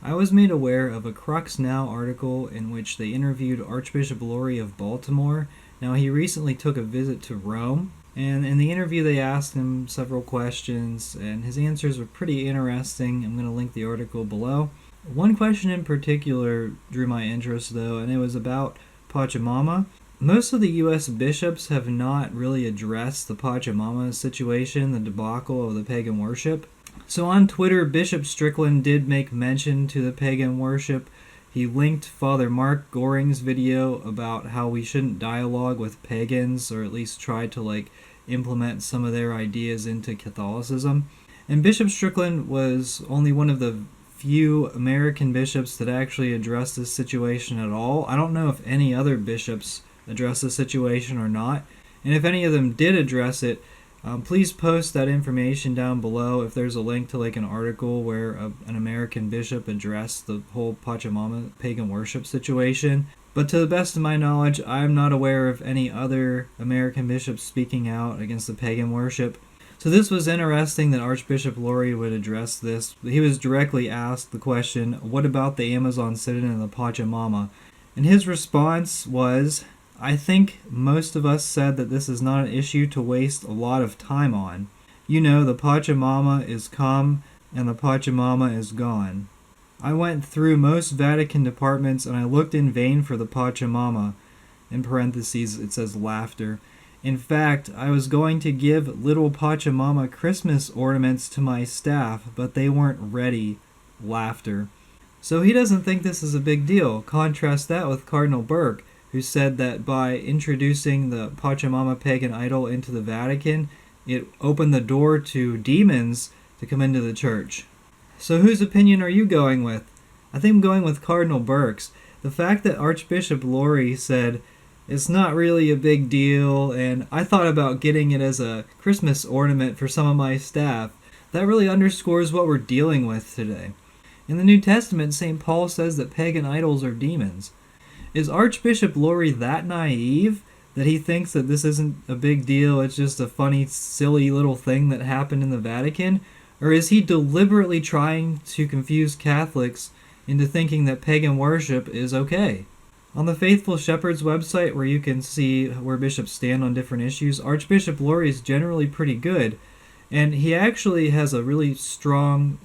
I was made aware of a Crux Now article in which they interviewed Archbishop Lori of Baltimore. Now, he recently took a visit to Rome, and in the interview they asked him several questions, and his answers were pretty interesting. I'm going to link the article below. One question in particular drew my interest, though, and it was about Pachamama. Most of the U.S. bishops have not really addressed the Pachamama situation, the debacle of the pagan worship. So on Twitter, Bishop Strickland did make mention to the pagan worship. He linked Father Mark Goring's video about how we shouldn't dialogue with pagans, or at least try to implement some of their ideas into Catholicism. And Bishop Strickland was only one of the few American bishops that actually addressed this situation at all. I don't know if any other bishops addressed the situation or not. And if any of them did address it, please post that information down below if there's a link to an article where an American bishop addressed the whole Pachamama pagan worship situation. But to the best of my knowledge, I'm not aware of any other American bishops speaking out against the pagan worship. So this was interesting that Archbishop Lori would address this. He was directly asked the question, what about the Amazon Synod and the Pachamama? And his response was, I think most of us said that this is not an issue to waste a lot of time on. You know, the Pachamama is come and the Pachamama is gone. I went through most Vatican departments and I looked in vain for the Pachamama. In parentheses, it says laughter. In fact, I was going to give little Pachamama Christmas ornaments to my staff, but they weren't ready. Laughter. So he doesn't think this is a big deal. Contrast that with Cardinal Burke, who said that by introducing the Pachamama pagan idol into the Vatican, it opened the door to demons to come into the church. So whose opinion are you going with? I think I'm going with Cardinal Burke's. The fact that Archbishop Lori said, it's not really a big deal, and I thought about getting it as a Christmas ornament for some of my staff, that really underscores what we're dealing with today. In the New Testament, St. Paul says that pagan idols are demons. Is Archbishop Lori that naive that he thinks that this isn't a big deal, it's just a funny, silly little thing that happened in the Vatican? Or is he deliberately trying to confuse Catholics into thinking that pagan worship is okay? On the Faithful Shepherd's website, where you can see where bishops stand on different issues, Archbishop Lori is generally pretty good. And he actually has a really strong,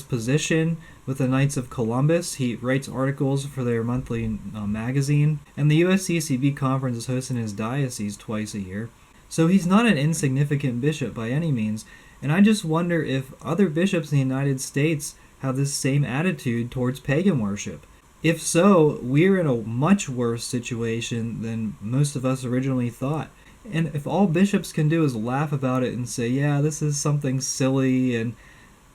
position with the Knights of Columbus. He writes articles for their monthly magazine. And the USCCB conference is hosted in his diocese twice a year. So he's not an insignificant bishop by any means. And I just wonder if other bishops in the United States have this same attitude towards pagan worship. If so, we're in a much worse situation than most of us originally thought. And if all bishops can do is laugh about it and say, yeah, this is something silly, and,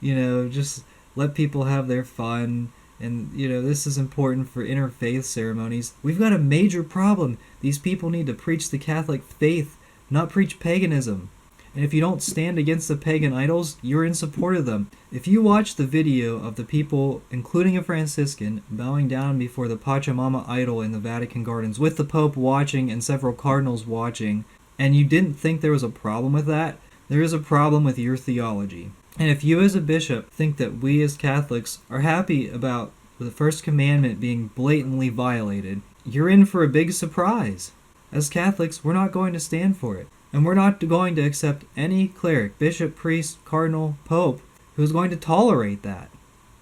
just let people have their fun, and, this is important for interfaith ceremonies, we've got a major problem. These people need to preach the Catholic faith, not preach paganism. And if you don't stand against the pagan idols, you're in support of them. If you watch the video of the people, including a Franciscan, bowing down before the Pachamama idol in the Vatican gardens with the Pope watching and several cardinals watching, and you didn't think there was a problem with that, there is a problem with your theology. And if you as a bishop think that we as Catholics are happy about the first commandment being blatantly violated, you're in for a big surprise. As Catholics, we're not going to stand for it. And we're not going to accept any cleric, bishop, priest, cardinal, pope, who's going to tolerate that.